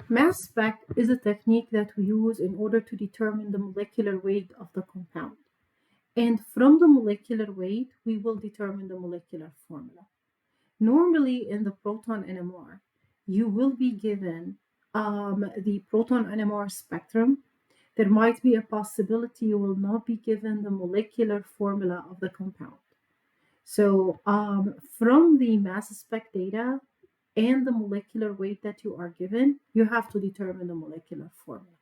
Mass spec is a technique that we use in order to determine the molecular weight of the compound. And from the molecular weight, we will determine the molecular formula. Normally, in the proton NMR, you will be given the proton NMR spectrum. There might be a possibility you will not be given the molecular formula of the compound. So, from the mass spec data and the molecular weight that you are given, you have to determine the molecular formula.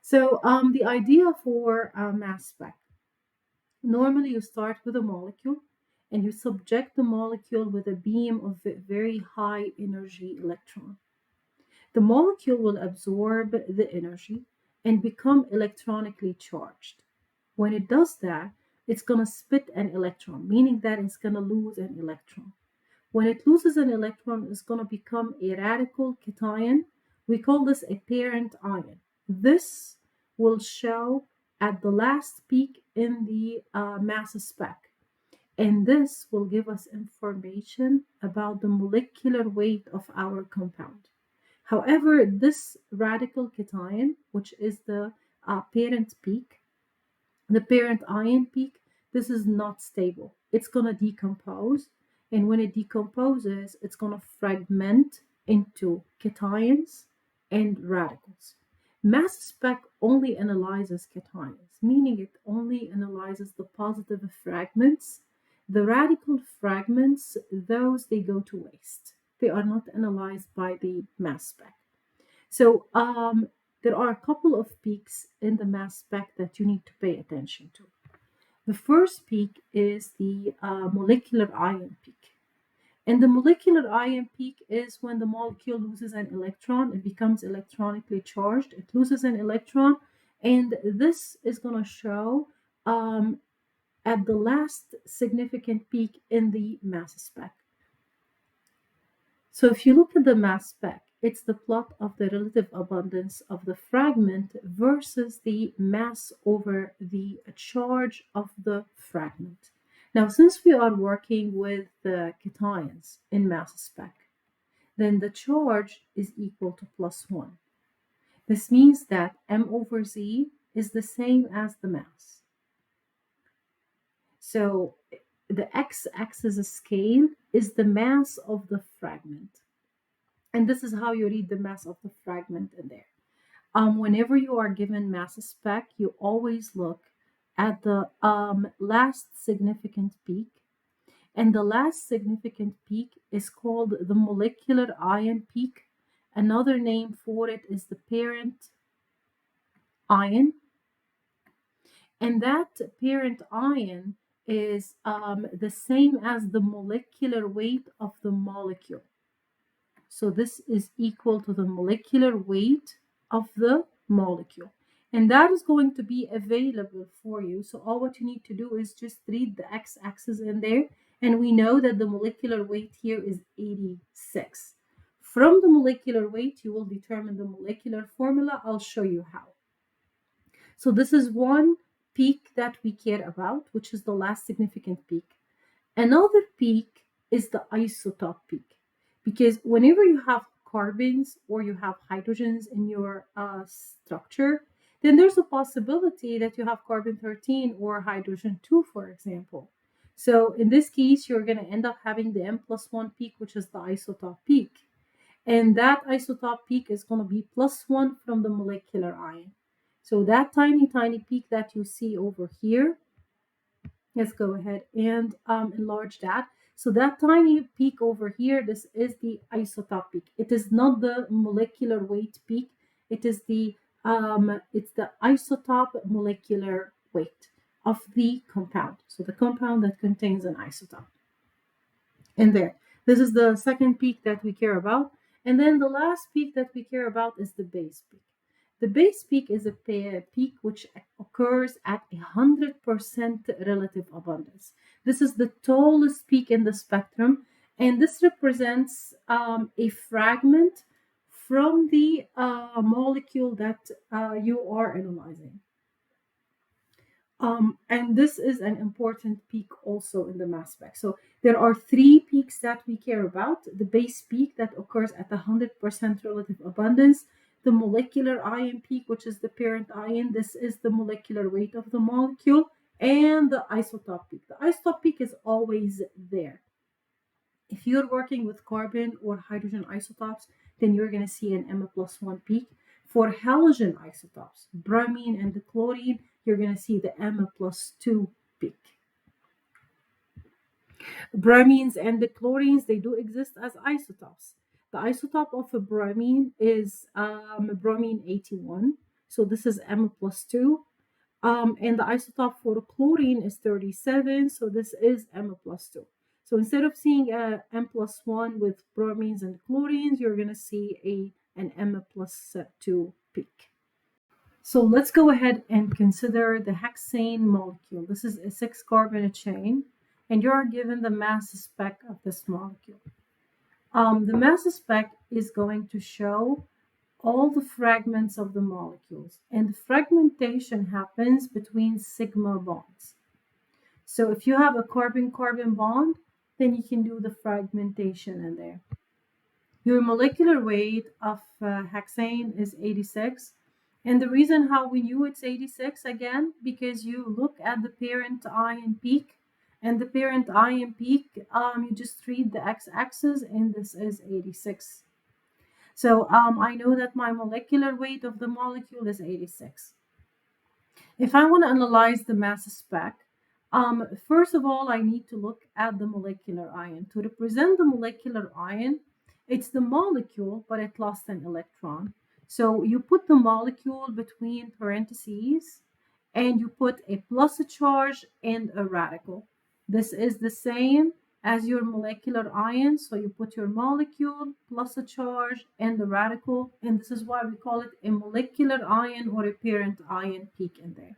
So, the idea for mass spec, normally you start with a molecule and you subject the molecule with a beam of a very high energy electron. The molecule will absorb the energy and become electronically charged. When it does that, it's going to spit an electron, meaning that it's going to lose an electron. When it loses an electron, it's going to become a radical cation. We call this a parent ion. This will show at the last peak in the mass spec. And this will give us information about the molecular weight of our compound. However, this radical cation, which is the parent peak, the parent ion peak, this is not stable. It's going to decompose. And when it decomposes, it's going to fragment into cations and radicals. Mass spec only analyzes cations, meaning it only analyzes the positive fragments. The radical fragments, those they go to waste. They are not analyzed by the mass spec. So there are a couple of peaks in the mass spec that you need to pay attention to. The first peak is the molecular ion peak. And the molecular ion peak is when the molecule loses an electron, it becomes electronically charged, it loses an electron, and this is going to show at the last significant peak in the mass spec. So if you look at the mass spec, it's the plot of the relative abundance of the fragment versus the mass over the charge of the fragment. Now, since we are working with the cations in mass spec, then the charge is equal to +1. This means that m over z is the same as the mass. So the x-axis scale is the mass of the fragment. And this is how you read the mass of the fragment in there. Whenever you are given mass spec, you always look at the last significant peak. And the last significant peak is called the molecular ion peak. Another name for it is the parent ion. And that parent ion is the same as the molecular weight of the molecule. So this is equal to the molecular weight of the molecule. And that is going to be available for you. So all what you need to do is just read the x-axis in there. And we know that the molecular weight here is 86. From the molecular weight, you will determine the molecular formula. I'll show you how. So this is one peak that we care about, which is the last significant peak. Another peak is the isotope peak. Because whenever you have carbons or you have hydrogens in your structure, then there's a possibility that you have carbon 13 or hydrogen 2, for example. So in this case, you're going to end up having the m+1 peak, which is the isotope peak. And that isotope peak is going to be +1 from the molecular ion. So that tiny, tiny peak that you see over here, let's go ahead and enlarge that. So that tiny peak over here, this is the isotope peak. It is not the molecular weight peak. It is it's the isotope molecular weight of the compound. So the compound that contains an isotope. And there, this is the second peak that we care about. And then the last peak that we care about is the base peak. The base peak is a peak which occurs at 100% relative abundance. This is the tallest peak in the spectrum, and this represents a fragment from the molecule that you are analyzing. And this is an important peak also in the mass spec. So there are three peaks that we care about: the base peak that occurs at 100% relative abundance, the molecular ion peak, which is the parent ion, this is the molecular weight of the molecule, and the isotope peak. The isotope peak is always there. If you're working with carbon or hydrogen isotopes, then you're going to see an M+1 peak. For halogen isotopes, bromine and the chlorine, you're going to see the M+2 peak. Bromines and the chlorines, they do exist as isotopes. The isotope of a bromine is bromine 81. So this is M+2. And the isotope for chlorine is 37, so this is M+2. So instead of seeing a M+1 with bromines and chlorines, you're going to see an M+2 peak. So let's go ahead and consider the hexane molecule. This is a 6-carbon chain, and you're given the mass spec of this molecule. The mass spec is going to show all the fragments of the molecules, and the fragmentation happens between sigma bonds. So if you have a carbon-carbon bond, then you can do the fragmentation in there. Your molecular weight of hexane is 86. And the reason how we knew it's 86, again, because you look at the parent ion peak, and the parent ion peak, you just read the x-axis, and this is 86. So I know that my molecular weight of the molecule is 86. If I want to analyze the mass spec, first of all, I need to look at the molecular ion. To represent the molecular ion, it's the molecule, but it lost an electron. So you put the molecule between parentheses, and you put a plus charge and a radical. This is the same as your molecular ion. So you put your molecule plus a charge and the radical, and this is why we call it a molecular ion or a parent ion peak in there.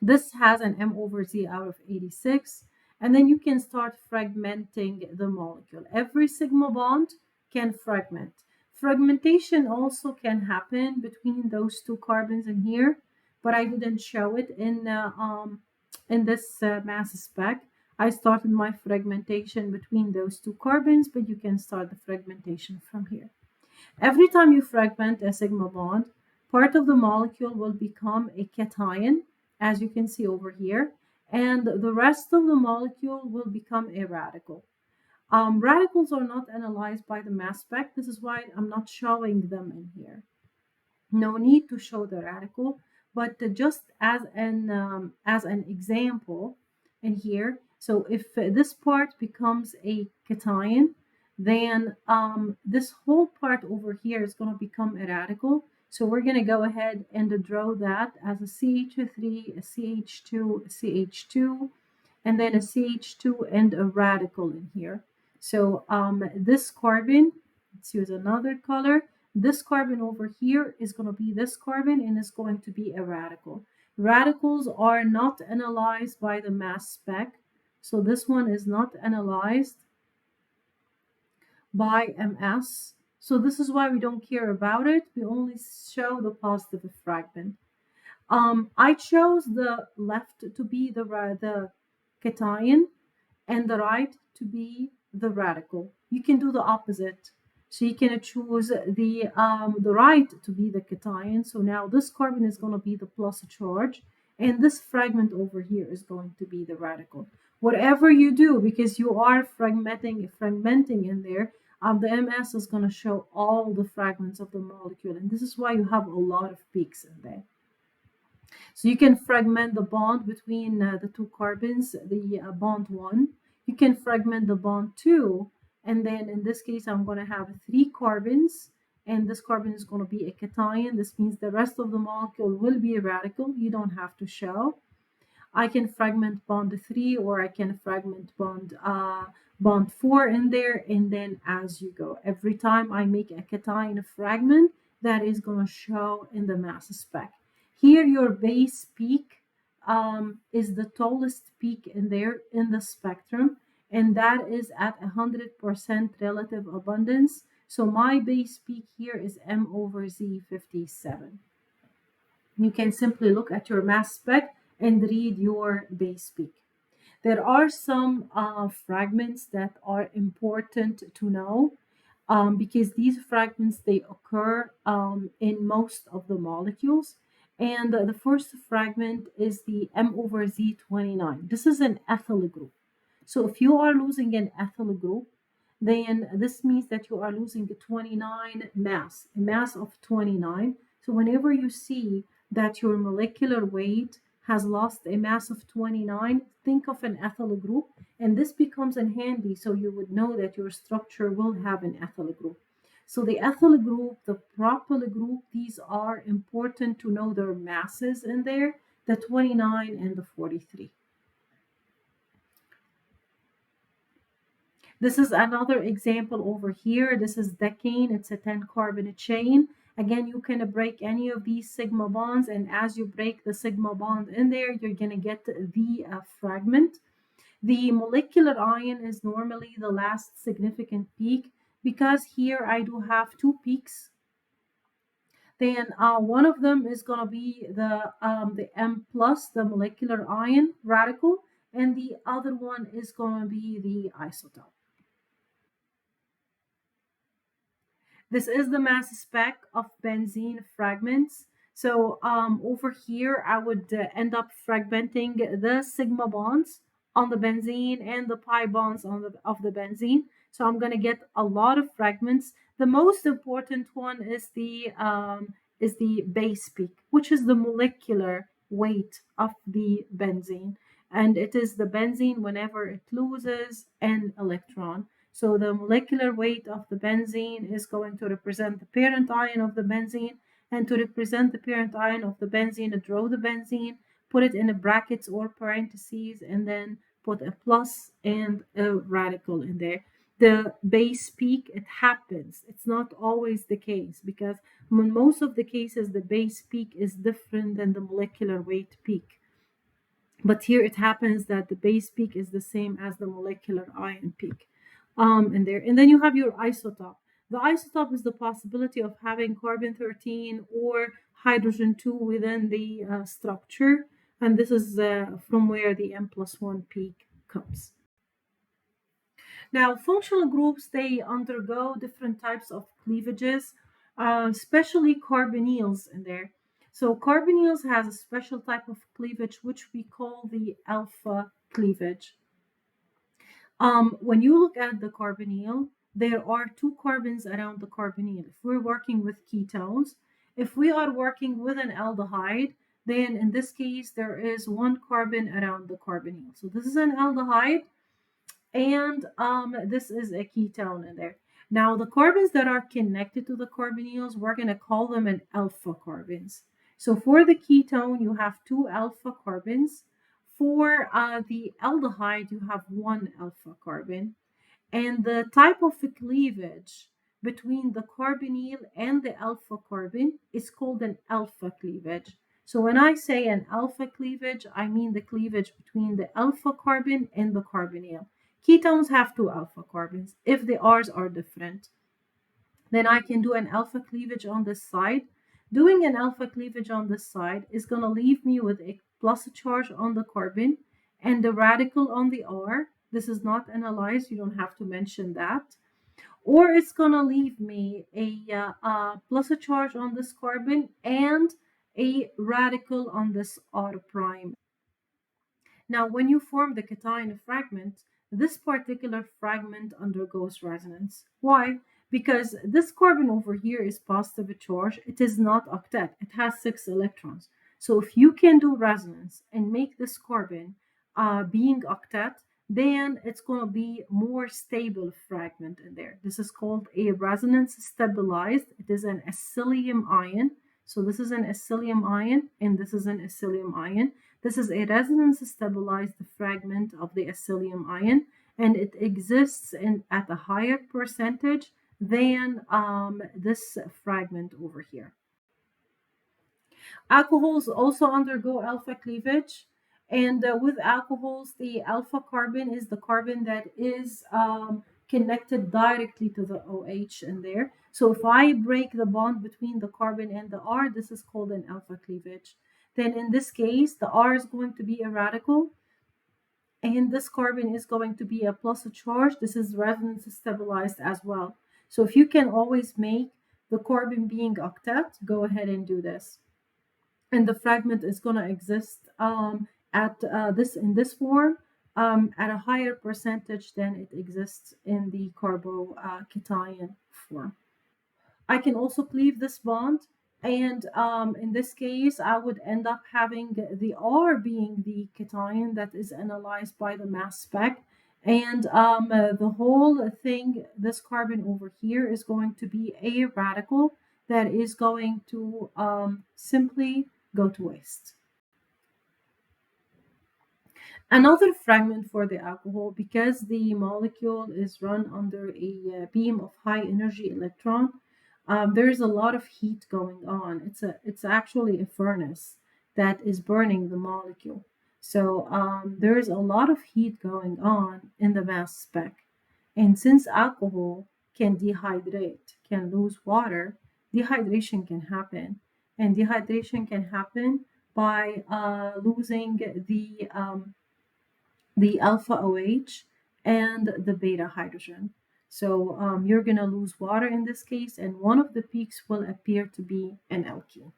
This has an M/Z out of 86, and then you can start fragmenting the molecule. Every sigma bond can fragment. Fragmentation also can happen between those two carbons in here, but I didn't show it in this mass spec. I started my fragmentation between those two carbons, but you can start the fragmentation from here. Every time you fragment a sigma bond, part of the molecule will become a cation, as you can see over here, and the rest of the molecule will become a radical. Radicals are not analyzed by the mass spec. This is why I'm not showing them in here. No need to show the radical, but just as an example in here. So if this part becomes a cation, then this whole part over here is going to become a radical. So we're going to go ahead and draw that as a CH3, a CH2, a CH2, and then a CH2 and a radical in here. So this carbon, let's use another color. This carbon over here is going to be this carbon, and it's going to be a radical. Radicals are not analyzed by the mass spec. So this one is not analyzed by MS. So this is why we don't care about it. We only show the positive fragment. I chose the left to be the cation and the right to be the radical. You can do the opposite. So you can choose the right to be the cation. So now this carbon is going to be the plus charge, and this fragment over here is going to be the radical. Whatever you do, because you are fragmenting in there, the MS is going to show all the fragments of the molecule, and this is why you have a lot of peaks in there. So you can fragment the bond between the two carbons, the bond 1. You can fragment the bond 2, and then in this case, I'm going to have 3 carbons, and this carbon is going to be a cation. This means the rest of the molecule will be a radical. You don't have to show. I can fragment bond 3, or I can fragment bond 4 in there, and then as you go. Every time I make a cation fragment, that is going to show in the mass spec. Here, your base peak is the tallest peak in there in the spectrum, and that is at 100% relative abundance. So my base peak here is M/Z 57. You can simply look at your mass spec and read your base peak. There are some fragments that are important to know because these fragments they occur in most of the molecules. And the first fragment is the M over Z29. This is an ethyl group. So if you are losing an ethyl group, then this means that you are losing a 29 mass, a mass of 29. So whenever you see that your molecular weight has lost a mass of 29, think of an ethyl group, and this becomes in handy so you would know that your structure will have an ethyl group. So the ethyl group, the propyl group, these are important to know their masses in there, the 29 and the 43. This is another example over here. This is decane. It's a 10 carbon chain. Again, you can break any of these sigma bonds, and as you break the sigma bond in there, you're going to get the fragment. The molecular ion is normally the last significant peak because here I do have two peaks. Then one of them is going to be the M plus, the molecular ion radical, and the other one is going to be the isotope. This is the mass spec of benzene fragments. So over here, I would end up fragmenting the sigma bonds on the benzene and the pi bonds on of the benzene. So I'm going to get a lot of fragments. The most important one is the base peak, which is the molecular weight of the benzene. And it is the benzene whenever it loses an electron. So the molecular weight of the benzene is going to represent the parent ion of the benzene. And to represent the parent ion of the benzene, draw the benzene, put it in the brackets or parentheses, and then put a plus and a radical in there. The base peak, it happens. It's not always the case because in most of the cases, the base peak is different than the molecular weight peak. But here it happens that the base peak is the same as the molecular ion peak in there. And then you have your isotope. The isotope is the possibility of having carbon 13 or hydrogen 2 within the structure. And this is from where the M plus 1 peak comes. Now, functional groups, they undergo different types of cleavages, especially carbonyls in there. So carbonyls has a special type of cleavage, which we call the alpha cleavage. When you look at the carbonyl, there are two carbons around the carbonyl. If we're working with ketones, if we are working with an aldehyde, then in this case, there is one carbon around the carbonyl. So this is an aldehyde, and this is a ketone in there. Now, the carbons that are connected to the carbonyls, we're going to call them an alpha carbons. So for the ketone, you have two alpha carbons. For the aldehyde, you have one alpha carbon. And the type of cleavage between the carbonyl and the alpha carbon is called an alpha cleavage. So when I say an alpha cleavage, I mean the cleavage between the alpha carbon and the carbonyl. Ketones have two alpha carbons. If the R's are different, then I can do an alpha cleavage on this side. Doing an alpha cleavage on this side is going to leave me with a plus charge on the carbon and the radical on the R. This is not analyzed, you don't have to mention that. Or it's going to leave me a plus a charge on this carbon and a radical on this R prime. Now, when you form the cation fragment, this particular fragment undergoes resonance. Why? Because this carbon over here is positive charge. It is not octet. It has 6 electrons. So if you can do resonance and make this carbon being octet, then it's going to be more stable fragment in there. This is called a resonance stabilized. It is an acylium ion. So this is an acylium ion and this is an acylium ion. This is a resonance stabilized fragment of the acylium ion, and it exists at a higher percentage than this fragment over here. Alcohols also undergo alpha cleavage, and with alcohols, the alpha carbon is the carbon that is connected directly to the OH in there. So if I break the bond between the carbon and the R, this is called an alpha cleavage. then in this case, the R is going to be a radical, and this carbon is going to be a plus charge. This is resonance stabilized as well. So if you can always make the carbon being octet, go ahead and do this. And the fragment is going to exist at this in this form at a higher percentage than it exists in the carbocation form. I can also cleave this bond, and in this case, I would end up having the R being the cation that is analyzed by the mass spec, and the whole thing, this carbon over here, is going to be a radical that is going to simply go to waste. Another fragment for the alcohol, because the molecule is run under a beam of high energy electron, there is a lot of heat going on. It's actually a furnace that is burning the molecule. So there is a lot of heat going on in the mass spec. And since alcohol can dehydrate, can lose water, dehydration can happen. And dehydration can happen by losing the alpha OH and the beta hydrogen. So you're going to lose water in this case, and one of the peaks will appear to be an alkene.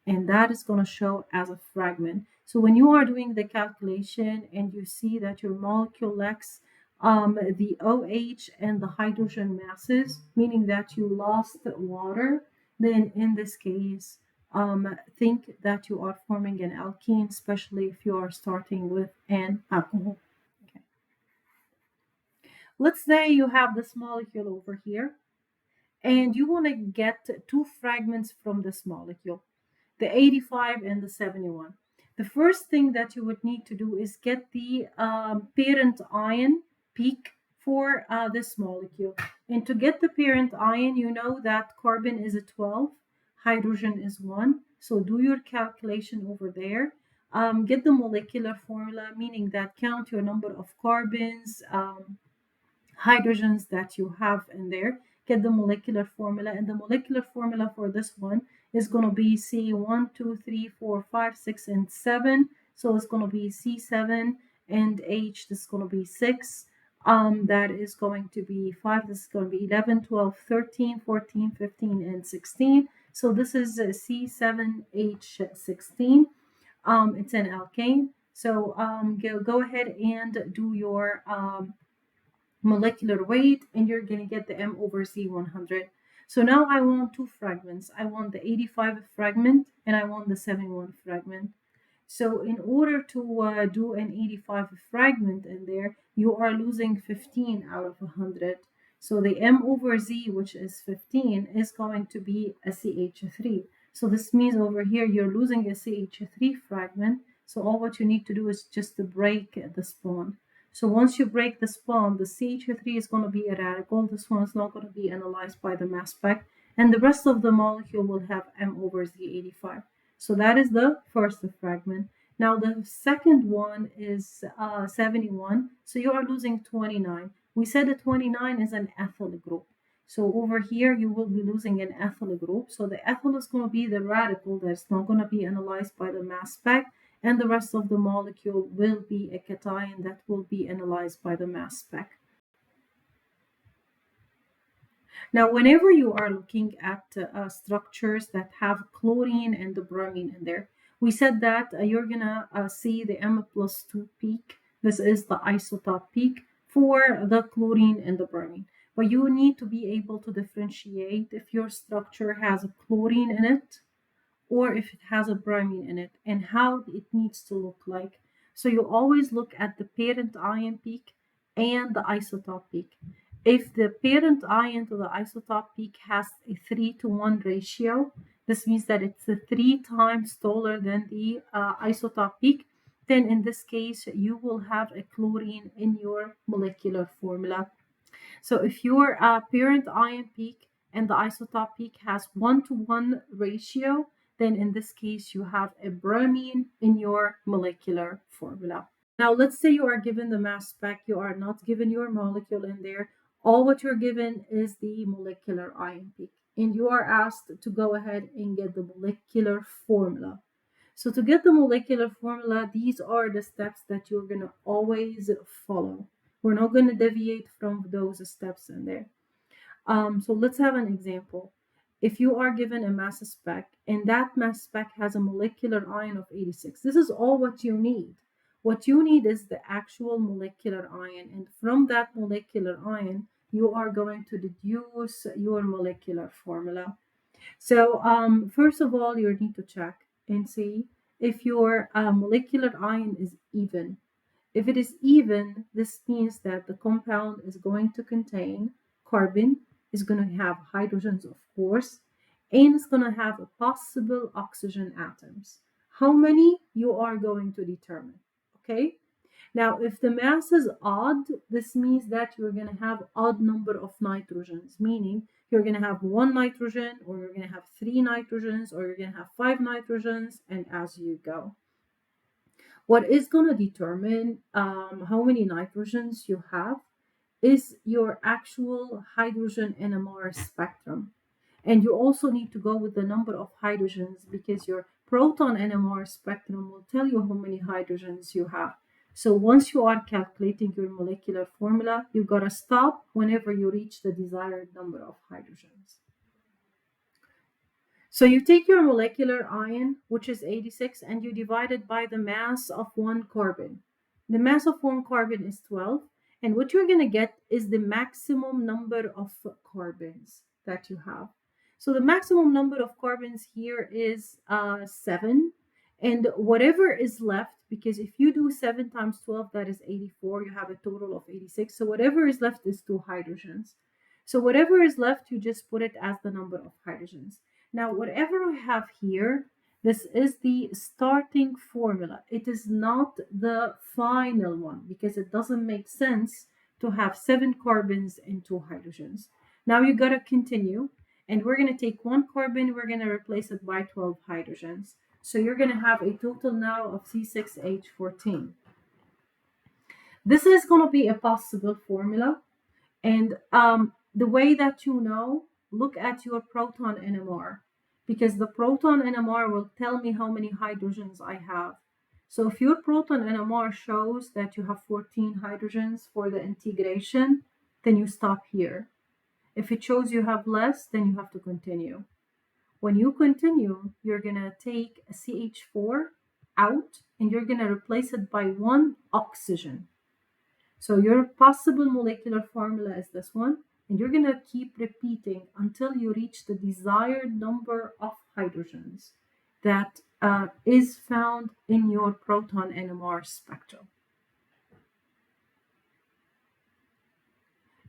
And that is going to show as a fragment. So when you are doing the calculation and you see that your molecule lacks the OH and the hydrogen masses, meaning that you lost water, then in this case, think that you are forming an alkene, especially if you are starting with an alcohol. Okay. Let's say you have this molecule over here, and you want to get two fragments from this molecule, the 85 and the 71. The first thing that you would need to do is get the parent ion peak for this molecule. And to get the parent ion, you know that carbon is a 12, hydrogen is 1. So do your calculation over there. Get the molecular formula, meaning that count your number of carbons, hydrogens that you have in there, get the molecular formula, and the molecular formula for this one is going to be C1, 2, 3, 4, 5, 6, and 7. So it's going to be C7, and H, this is going to be 6. That is going to be 5, this is going to be 11, 12, 13, 14, 15, and 16. So this is C7H16. It's an alkane. So go ahead and do your molecular weight, and you're going to get the M over C 100. So now I want two fragments. I want the 85 fragment and I want the 71 fragment. So in order to do an 85 fragment in there, you are losing 15 out of 100. So the M over Z, which is 15, is going to be a CH3. So this means over here you're losing a CH3 fragment. So all what you need to do is just to break this bond. So once you break this bond, the CH3 is going to be a radical. This one is not going to be analyzed by the mass spec. And the rest of the molecule will have M over Z85. So that is the first fragment. Now the second one is 71. So you are losing 29. We said that 29 is an ethyl group. So over here, you will be losing an ethyl group. So the ethyl is going to be the radical that's not going to be analyzed by the mass spec, and the rest of the molecule will be a cation that will be analyzed by the mass spec. Now, whenever you are looking at structures that have chlorine and the bromine in there, we said that you're going to see the M+2 peak. This is the isotope peak for the chlorine and the bromine. But you need to be able to differentiate if your structure has a chlorine in it or if it has a bromine in it, and how it needs to look like. So you always look at the parent ion peak and the isotope peak. If the parent ion to the isotope peak has a 3-to-1 ratio, this means that it's 3 times taller than the isotope peak, then in this case you will have a chlorine in your molecular formula. So if your parent ion peak and the isotope peak has 1-to-1 ratio, then in this case you have a bromine in your molecular formula. Now let's say you are given the mass spec, you are not given your molecule in there. All what you're given is the molecular ion peak, and you are asked to go ahead and get the molecular formula. So to get the molecular formula, these are the steps that you're going to always follow. We're not going to deviate from those steps in there. So let's have an example. If you are given a mass spec and that mass spec has a molecular ion of 86, this is all what you need. What you need is the actual molecular ion, and from that molecular ion, you are going to deduce your molecular formula. So first of all, you need to check and see if your molecular ion is even. If it is even, this means that the compound is going to contain carbon, is going to have hydrogens, of course, and it's going to have possible oxygen atoms. How many you are going to determine, okay? Now, if the mass is odd, this means that you're going to have odd number of nitrogens, meaning you're going to have one nitrogen, or you're going to have three nitrogens, or you're going to have five nitrogens, and as you go. What is going to determine how many nitrogens you have is your actual hydrogen NMR spectrum. And you also need to go with the number of hydrogens because your proton NMR spectrum will tell you how many hydrogens you have. So once you are calculating your molecular formula, you got to stop whenever you reach the desired number of hydrogens. So you take your molecular ion, which is 86, and you divide it by the mass of one carbon. The mass of one carbon is 12, and what you're going to get is the maximum number of carbons that you have. So the maximum number of carbons here is 7, and whatever is left, because if you do 7 times 12, that is 84, you have a total of 86. So whatever is left is 2 hydrogens. So whatever is left, you just put it as the number of hydrogens. Now, whatever I have here, this is the starting formula. It is not the final one because it doesn't make sense to have 7 carbons and 2 hydrogens. Now you gotta continue, and we're gonna take 1 carbon, we're gonna replace it by 12 hydrogens. So you're gonna have a total now of C6H14. This is gonna be a possible formula, and the way that you know, look at your proton NMR, because the proton NMR will tell me how many hydrogens I have. So if your proton NMR shows that you have 14 hydrogens for the integration, then you stop here. If it shows you have less, then you have to continue. When you continue, you're going to take a CH4 out and you're going to replace it by one oxygen. So your possible molecular formula is this one, and you're going to keep repeating until you reach the desired number of hydrogens that is found in your proton NMR spectrum.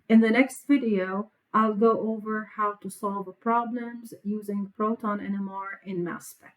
In the next video, I'll go over how to solve problems using proton NMR in mass spec.